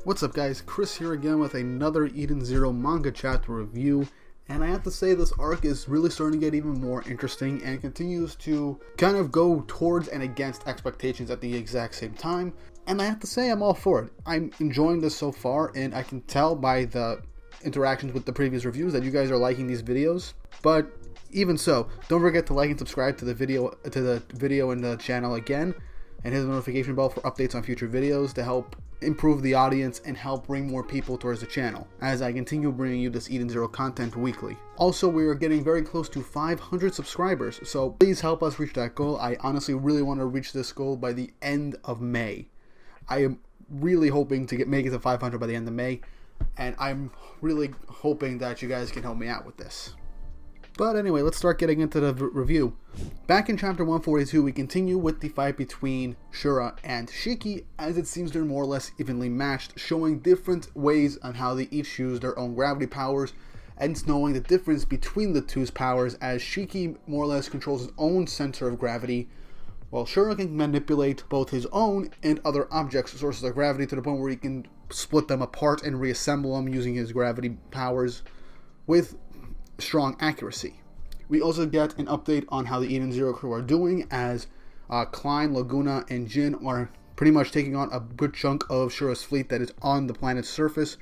What's up guys, Chris here again with another Eden Zero manga chapter review, and I have to say this arc is really starting to get even more interesting and continues to kind of go towards and against expectations at the exact same time, and I have to say I'm all for it. I'm enjoying this so far, and I can tell by the interactions with the previous reviews that you guys are liking these videos, but even so, don't forget to like and subscribe to the video and the channel again, and hit the notification bell for updates on future videos to help improve the audience and help bring more people towards the channel as I continue bringing you this Eden Zero content weekly. Also, we are getting very close to 500 subscribers, so please help us reach that goal. I honestly really want to reach this goal by the end of May. I am really hoping to make it to 500 by the end of May, and I'm really hoping that you guys can help me out with this. But anyway, let's start getting into the review. Back in chapter 142, we continue with the fight between Shura and Shiki, as it seems they're more or less evenly matched, showing different ways on how they each use their own gravity powers, and knowing the difference between the two's powers, as Shiki more or less controls his own center of gravity, while Shura can manipulate both his own and other objects' sources of gravity to the point where he can split them apart and reassemble them using his gravity powers with strong accuracy. We also get an update on how the Eden Zero crew are doing, as Klein, Laguna, and Jin are pretty much taking on a good chunk of Shura's fleet that is on the planet's surface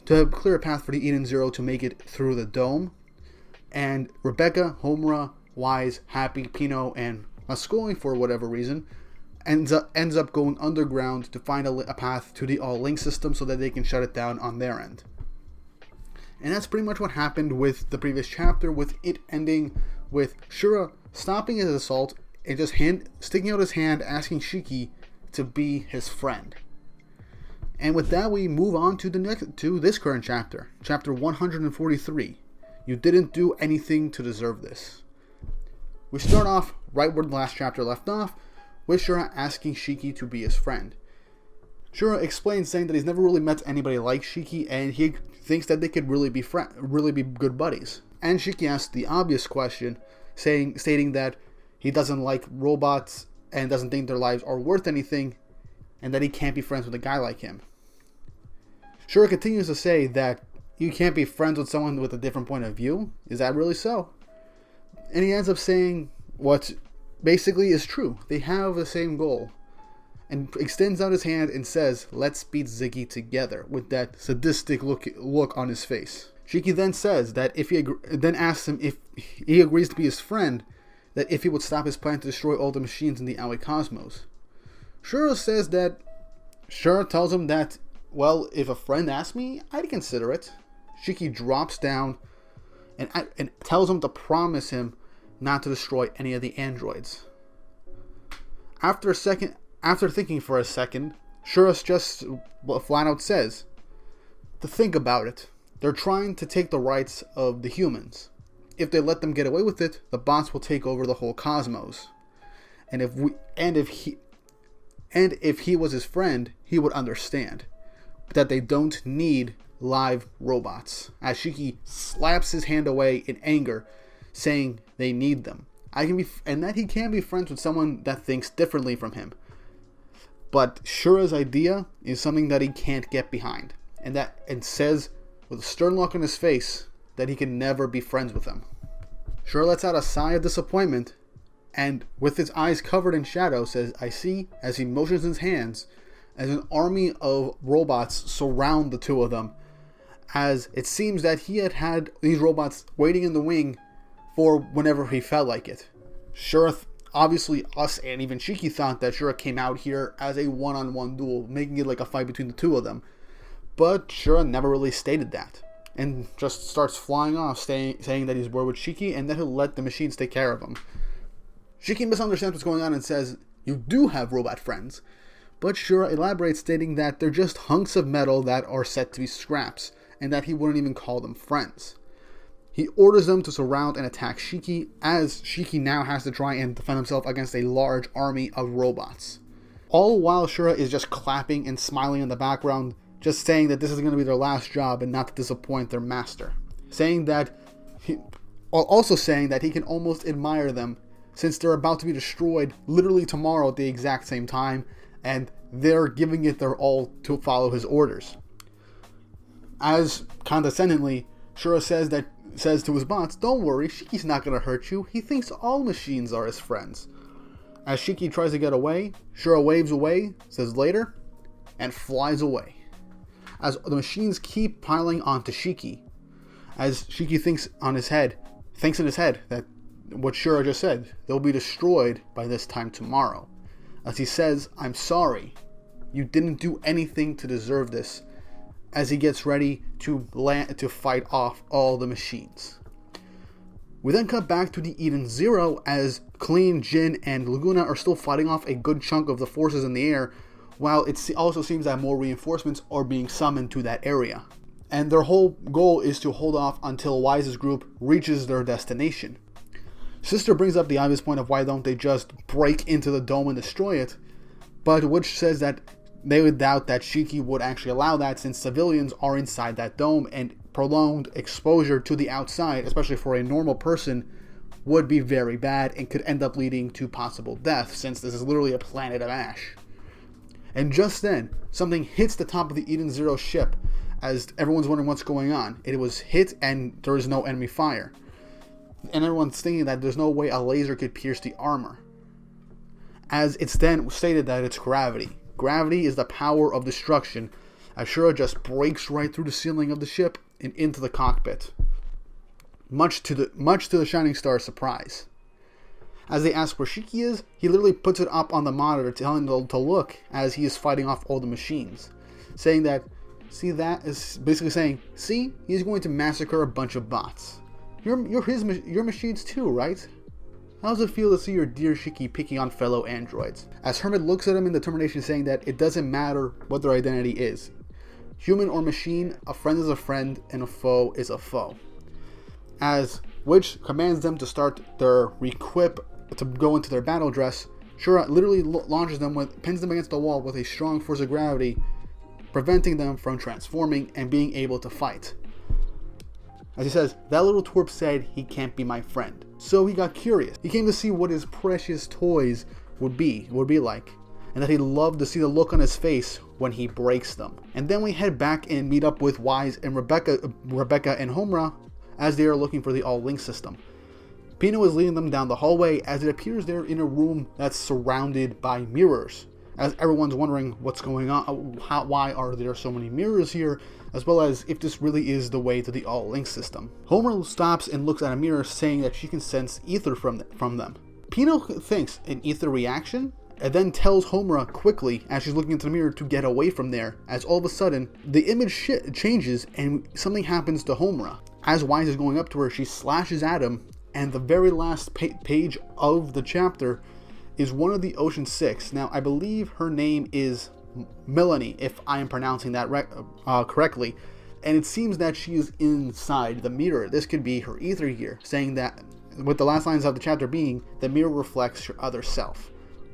to clear a path for the Eden Zero to make it through the dome. And Rebecca, Homura, Wise, Happy, Pino, and Mascoli, for whatever reason, ends up going underground to find a path to the all-link system so that they can shut it down on their end. And that's pretty much what happened with the previous chapter, with it ending with Shura stopping his assault and just sticking out his hand, asking Shiki to be his friend. And with that, we move on to this current chapter, chapter 143. You didn't do anything to deserve this. We start off right where the last chapter left off, with Shura asking Shiki to be his friend. Shura explains, saying that he's never really met anybody like Shiki, and he thinks that they could really be good buddies. And Shiki asks the obvious question, stating that he doesn't like robots and doesn't think their lives are worth anything, and that he can't be friends with a guy like him. Shura continues to say that you can't be friends with someone with a different point of view. Is that really so? And he ends up saying what basically is true. They have the same goal. And extends out his hand and says, "Let's beat Ziggy together," with that sadistic look on his face. Shiki then says that then asks him if he agrees to be his friend, that if he would stop his plan to destroy all the machines in the Aoi cosmos. Shura tells him that, well, if a friend asked me, I'd consider it. Shiki drops down and tells him to promise him not to destroy any of the androids. After thinking for a second, Shura just flat out says, to think about it, they're trying to take the rights of the humans. If they let them get away with it, the bots will take over the whole cosmos. And if he was his friend, he would understand that they don't need live robots. As Shiki slaps his hand away in anger, saying they need them. And that he can be friends with someone that thinks differently from him. But Shura's idea is something that he can't get behind, and says with a stern look on his face that he can never be friends with him. Shura lets out a sigh of disappointment, and with his eyes covered in shadow says, "I see," as he motions his hands, as an army of robots surround the two of them, as it seems that he had these robots waiting in the wing for whenever he felt like it. Shura, obviously us and even Shiki, thought that Shura came out here as a one-on-one duel, making it like a fight between the two of them. But Shura never really stated that, and just starts flying off, saying that he's bored with Shiki and that he'll let the machines take care of him. Shiki misunderstands what's going on and says, "You do have robot friends." But Shura elaborates, stating that they're just hunks of metal that are set to be scraps, and that he wouldn't even call them friends. He orders them to surround and attack Shiki, as Shiki now has to try and defend himself against a large army of robots. All while Shura is just clapping and smiling in the background, just saying that this is going to be their last job and not to disappoint their master. Also saying that he can almost admire them, since they're about to be destroyed literally tomorrow at the exact same time, and they're giving it their all to follow his orders. As condescendingly, Shura says to his bots, "Don't worry, Shiki's not going to hurt you. He thinks all machines are his friends." As Shiki tries to get away, Shura waves away, says later, and flies away. As the machines keep piling onto Shiki, as Shiki thinks in his head that what Shura just said, they'll be destroyed by this time tomorrow. As he says, "I'm sorry, you didn't do anything to deserve this," as he gets ready to fight off all the machines. We then cut back to the Eden Zero as Clean, Jin, and Laguna are still fighting off a good chunk of the forces in the air, while it also seems that more reinforcements are being summoned to that area. And their whole goal is to hold off until Wise's group reaches their destination. Sister brings up the obvious point of why don't they just break into the dome and destroy it, but Witch says that they would doubt that Shiki would actually allow that since civilians are inside that dome and prolonged exposure to the outside, especially for a normal person, would be very bad and could end up leading to possible death since this is literally a planet of ash. And just then, something hits the top of the Eden Zero ship as everyone's wondering what's going on. It was hit and there is no enemy fire. And everyone's thinking that there's no way a laser could pierce the armor. As it's then stated that it's gravity. Gravity is the power of destruction, as Shura just breaks right through the ceiling of the ship and into the cockpit, much to the Shining Star's surprise. As they ask where Shiki is, he literally puts it up on the monitor telling them to look as he is fighting off all the machines, saying that, that is basically saying, he's going to massacre a bunch of bots. You're machines too, right? How does it feel to see your dear Shiki picking on fellow androids? As Hermit looks at him in determination, saying that it doesn't matter what their identity is. Human or machine, a friend is a friend and a foe is a foe. As Witch commands them to start their requip to go into their battle dress, Shura literally launches them pins them against the wall with a strong force of gravity, preventing them from transforming and being able to fight. As he says, that little twerp said he can't be my friend. So he got curious. He came to see what his precious toys would be like, and that he'd love to see the look on his face when he breaks them. And then we head back and meet up with Wise and Rebecca and Homura as they are looking for the all-link system. Pino is leading them down the hallway as it appears they're in a room that's surrounded by mirrors. As everyone's wondering what's going on, why are there so many mirrors here, as well as if this really is the way to the all-link system. Homer stops and looks at a mirror, saying that she can sense ether from them. Pino thinks an ether reaction, and then tells Homura quickly as she's looking into the mirror to get away from there, as all of a sudden the image changes and something happens to Homura. As Wise is going up to her, she slashes at him, and the very last page of the chapter is one of the Ocean Six. Now, I believe her name is Melanie, if I am pronouncing that correctly, and it seems that she is inside the mirror. This could be her ether gear, saying that, with the last lines of the chapter being, the mirror reflects your other self.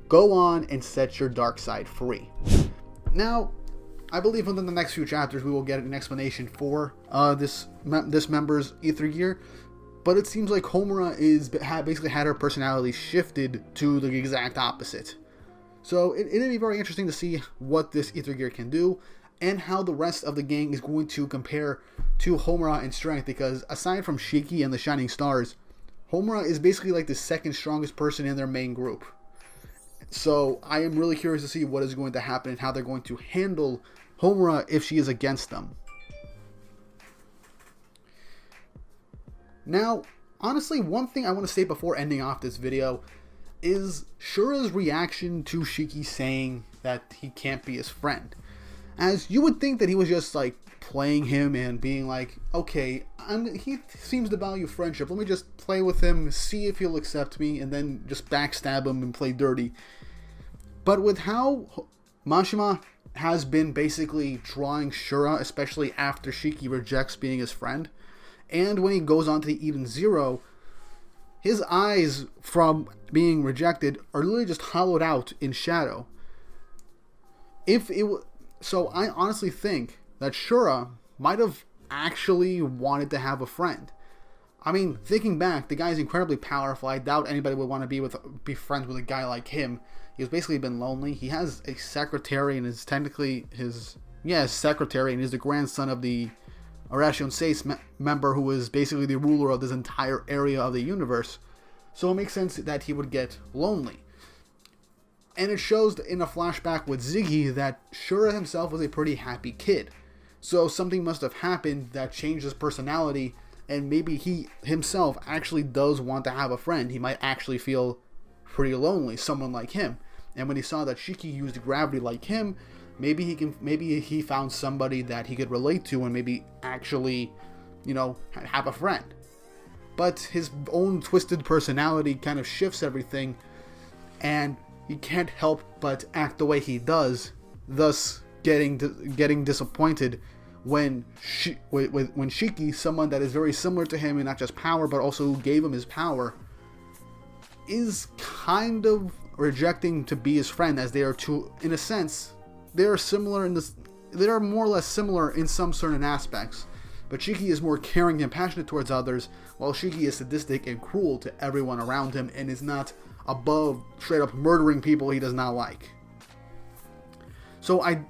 Go on and set your dark side free. Now, I believe within the next few chapters we will get an explanation for this member's ether gear, but it seems like Homura basically had her personality shifted to the exact opposite. So it'd be very interesting to see what this ether gear can do, and how the rest of the gang is going to compare to Homura in strength, because aside from Shiki and the Shining Stars, Homura is basically like the second strongest person in their main group. So I am really curious to see what is going to happen and how they're going to handle Homura if she is against them. Now, honestly, one thing I want to say before ending off this video is Shura's reaction to Shiki saying that he can't be his friend. As you would think that he was just like playing him and being like, okay, he seems to value friendship, let me just play with him, see if he'll accept me, and then just backstab him and play dirty. But with how Mashima has been basically drawing Shura, especially after Shiki rejects being his friend, and when he goes on to the Eden Zero, his eyes from being rejected are literally just hollowed out in shadow. So I honestly think that Shura might have actually wanted to have a friend. I mean, thinking back, the guy's incredibly powerful. I doubt anybody would want to be friends with a guy like him. He's basically been lonely. He has a secretary and is technically his secretary, and is the grandson of the Aration Seis member who is basically the ruler of this entire area of the universe. So it makes sense that he would get lonely. And it shows in a flashback with Ziggy that Shura himself was a pretty happy kid. So something must have happened that changed his personality, and maybe he himself actually does want to have a friend. He might actually feel pretty lonely, someone like him. And when he saw that Shiki used gravity like him, maybe he found somebody that he could relate to and maybe actually, have a friend. But his own twisted personality kind of shifts everything, and he can't help but act the way he does, thus getting disappointed when Shiki, someone that is very similar to him in not just power but also who gave him his power, is kind of rejecting to be his friend, as they are two, in a sense, they are similar in this. They are more or less similar in some certain aspects, but Shiki is more caring and passionate towards others, while Shiki is sadistic and cruel to everyone around him and is not above straight up murdering people he does not like. So I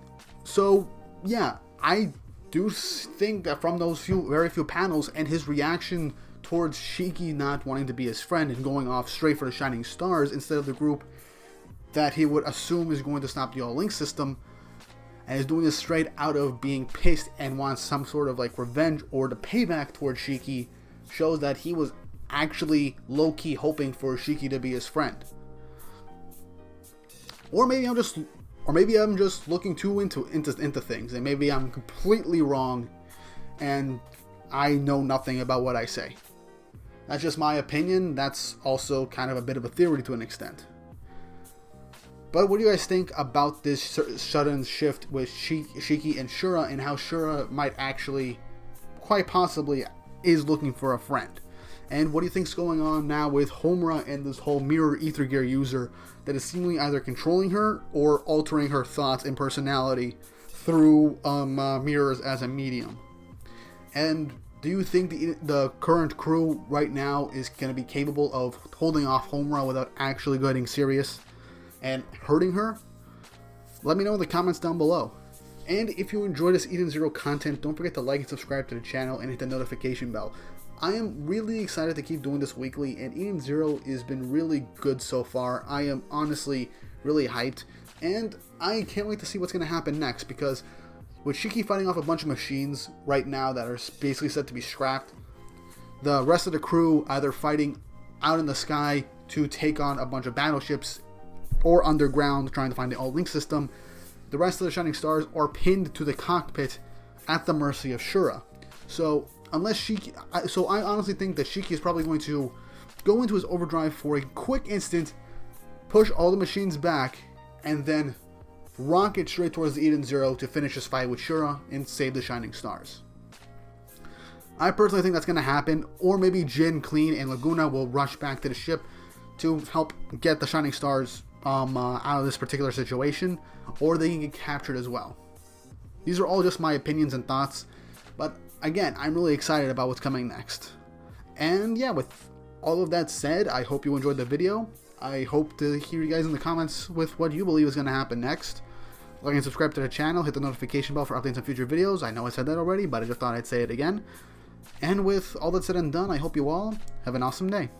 do think that from those very few panels and his reaction towards Shiki not wanting to be his friend and going off straight for the Shining Stars instead of the group that he would assume is going to stop the All-Link system, and is doing this straight out of being pissed and wants some sort of revenge or the payback towards Shiki, shows that he was actually low-key hoping for Shiki to be his friend. Or maybe I'm just looking too into things, and maybe I'm completely wrong and I know nothing about what I say. That's just my opinion. That's also kind of a bit of a theory to an extent. But what do you guys think about this sudden shift with Shiki and Shura, and how Shura might actually, quite possibly, is looking for a friend? And what do you think's going on now with Homura and this whole mirror ether gear user that is seemingly either controlling her or altering her thoughts and personality through mirrors as a medium? And do you think the current crew right now is going to be capable of holding off Homura without actually getting serious and hurting her? Let me know in the comments down below. And if you enjoy this Eden Zero content, don't forget to like and subscribe to the channel and hit the notification bell. I am really excited to keep doing this weekly, and Eden Zero has been really good so far. I am honestly really hyped, and I can't wait to see what's going to happen next, because with Shiki fighting off a bunch of machines right now that are basically said to be scrapped, the rest of the crew either fighting out in the sky to take on a bunch of battleships or underground trying to find the All-Link system, the rest of the Shining Stars are pinned to the cockpit at the mercy of Shura. So I honestly think that Shiki is probably going to go into his overdrive for a quick instant, push all the machines back, and then rocket straight towards the Eden Zero to finish his fight with Shura and save the Shining Stars. I personally think that's going to happen, or maybe Jin, Clean, and Laguna will rush back to the ship to help get the Shining Stars out of this particular situation, or they can get captured as well. These are all just my opinions and thoughts, but again, I'm really excited about what's coming next. And yeah, with all of that said, I hope you enjoyed the video. I hope to hear you guys in the comments with what you believe is going to happen next. Like and subscribe to the channel, hit the notification bell for updates on future videos. I know I said that already, but I just thought I'd say it again. And with all that said and done, I hope you all have an awesome day.